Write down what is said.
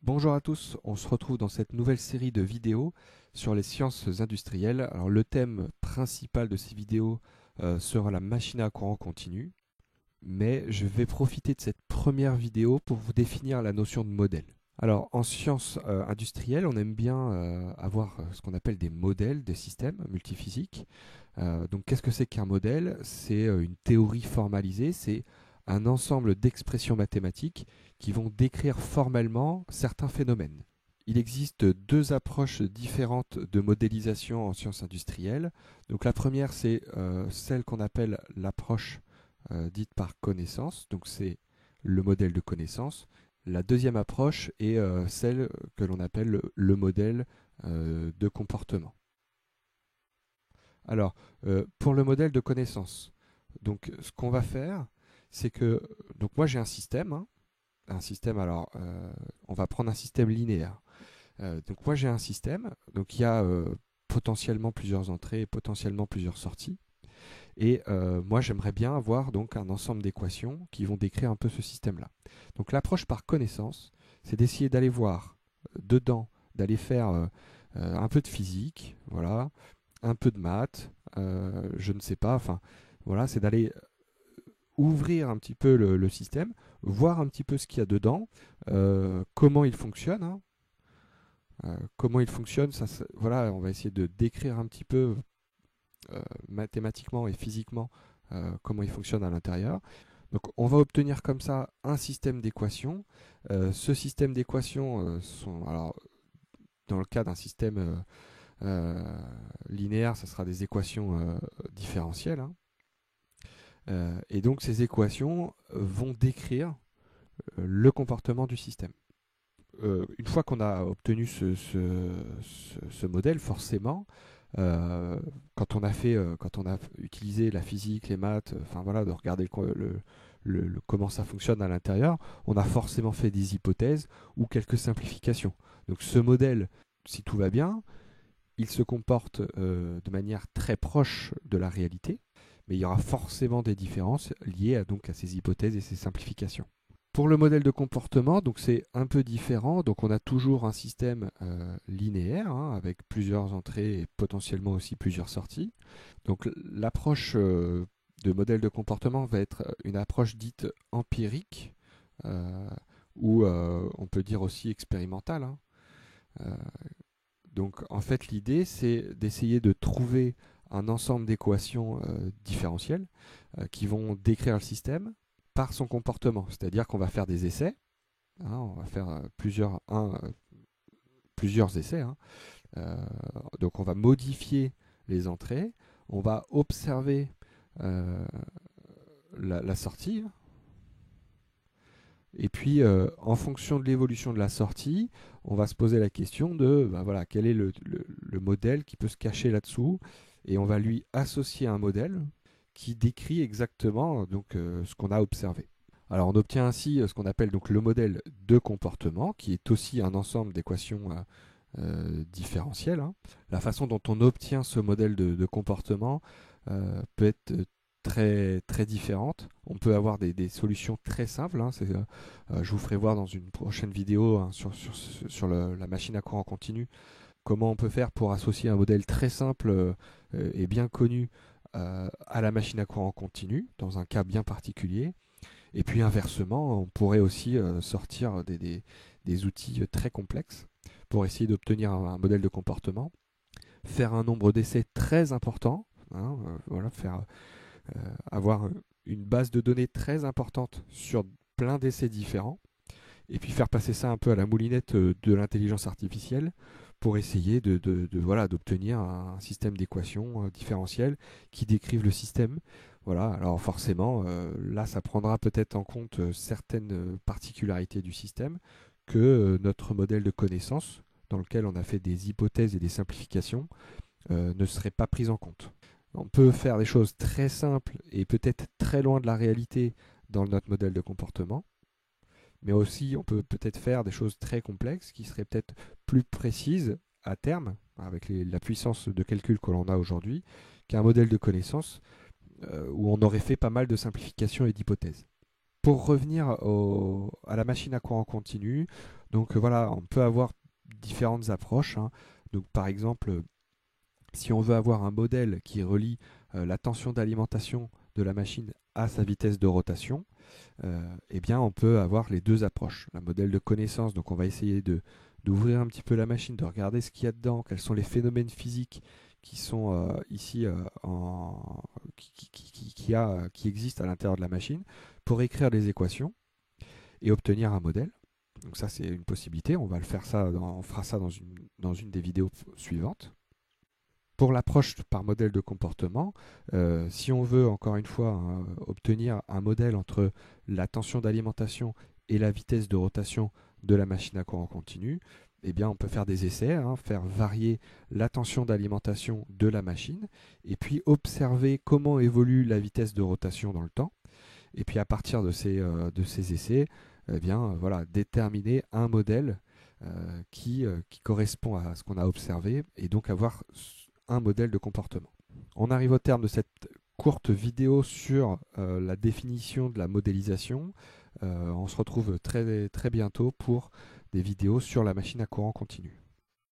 Bonjour à tous, on se retrouve dans cette nouvelle série de vidéos sur les sciences industrielles. Alors le thème principal de ces vidéos sera la machine à courant continu, mais je vais profiter de cette première vidéo pour vous définir la notion de modèle. Alors en sciences industrielles, on aime bien avoir ce qu'on appelle des modèles des systèmes multiphysiques. Donc qu'est-ce que c'est qu'un modèle? C'est une théorie formalisée, c'est un ensemble d'expressions mathématiques qui vont décrire formellement certains phénomènes. Il existe deux approches différentes de modélisation en sciences industrielles. Donc la première, c'est celle qu'on appelle l'approche dite par connaissance. Donc c'est le modèle de connaissance. La deuxième approche est celle que l'on appelle le modèle de comportement. Alors, pour le modèle de connaissance, donc ce qu'on va faire, c'est que donc moi j'ai un système, hein. Un système, alors on va prendre un système linéaire. Donc moi j'ai un système, donc il y a potentiellement plusieurs entrées et potentiellement plusieurs sorties. Et moi j'aimerais bien avoir donc un ensemble d'équations qui vont décrire un peu ce système-là. Donc l'approche par connaissance, c'est d'essayer d'aller voir dedans, d'aller faire un peu de physique, voilà, un peu de maths, je ne sais pas, enfin voilà, c'est d'aller ouvrir un petit peu le système, voir un petit peu ce qu'il y a dedans, comment il fonctionne, hein. Comment il fonctionne, voilà, on va essayer de décrire un petit peu mathématiquement et physiquement comment il fonctionne à l'intérieur. Donc on va obtenir comme ça un système d'équations. Ce système d'équations alors dans le cas d'un système linéaire, ça sera des équations différentielles, hein. Et donc ces équations vont décrire le comportement du système. Une fois qu'on a obtenu ce modèle, forcément, quand on a utilisé la physique, les maths, enfin voilà, de regarder comment ça fonctionne à l'intérieur, on a forcément fait des hypothèses ou quelques simplifications. Donc ce modèle, si tout va bien, il se comporte de manière très proche de la réalité, mais il y aura forcément des différences liées à ces hypothèses et ces simplifications. Pour le modèle de comportement, donc c'est un peu différent. Donc on a toujours un système linéaire, hein, avec plusieurs entrées et potentiellement aussi plusieurs sorties. Donc l'approche de modèle de comportement va être une approche dite empirique, ou on peut dire aussi expérimentale, hein. Euh, donc en fait l'idée c'est d'essayer de trouver un ensemble d'équations différentielles qui vont décrire le système par son comportement. C'est-à-dire qu'on va faire des essais, hein, on va faire plusieurs essais, hein. Donc on va modifier les entrées, on va observer la sortie, et puis en fonction de l'évolution de la sortie, on va se poser la question de voilà, quel est le modèle qui peut se cacher là-dessous, et on va lui associer un modèle qui décrit exactement donc, ce qu'on a observé. Alors on obtient ainsi ce qu'on appelle donc le modèle de comportement, qui est aussi un ensemble d'équations différentielles, hein. La façon dont on obtient ce modèle de comportement peut être très, très différente. On peut avoir des solutions très simples, hein. Je vous ferai voir dans une prochaine vidéo, hein, sur la machine à courant continu, comment on peut faire pour associer un modèle très simple et bien connu à la machine à courant continu, dans un cas bien particulier. Et puis inversement, on pourrait aussi sortir des outils très complexes pour essayer d'obtenir un modèle de comportement, faire un nombre d'essais très important, hein, voilà, avoir une base de données très importante sur plein d'essais différents, et puis faire passer ça un peu à la moulinette de l'intelligence artificielle pour essayer voilà, d'obtenir un système d'équations différentielles qui décrivent le système. Voilà, alors forcément, là, ça prendra peut-être en compte certaines particularités du système que notre modèle de connaissance, dans lequel on a fait des hypothèses et des simplifications, ne serait pas pris en compte. On peut faire des choses très simples et peut-être très loin de la réalité dans notre modèle de comportement, mais aussi on peut peut-être faire des choses très complexes qui seraient peut-être plus précises à terme, avec la puissance de calcul que l'on a aujourd'hui, qu'un modèle de connaissance où on aurait fait pas mal de simplifications et d'hypothèses. pour revenir à la machine à courant continu, donc voilà, on peut avoir différentes approches, hein. Donc par exemple, si on veut avoir un modèle qui relie la tension d'alimentation de la machine à sa vitesse de rotation, eh bien on peut avoir les deux approches. Un modèle de connaissance, donc on va essayer d'ouvrir un petit peu la machine, de regarder ce qu'il y a dedans, quels sont les phénomènes physiques qui sont ici qui existent à l'intérieur de la machine, pour écrire des équations et obtenir un modèle. Donc ça c'est une possibilité, on va le faire ça, on fera ça dans une des vidéos suivantes. Pour l'approche par modèle de comportement, si on veut encore une fois obtenir un modèle entre la tension d'alimentation et la vitesse de rotation de la machine à courant continu, eh bien on peut faire des essais, hein, faire varier la tension d'alimentation de la machine et puis observer comment évolue la vitesse de rotation dans le temps. Et puis à partir de ces essais, eh bien, voilà, déterminer un modèle qui correspond à ce qu'on a observé et donc avoir un modèle de comportement. On arrive au terme de cette courte vidéo sur la définition de la modélisation. On se retrouve très, très bientôt pour des vidéos sur la machine à courant continu.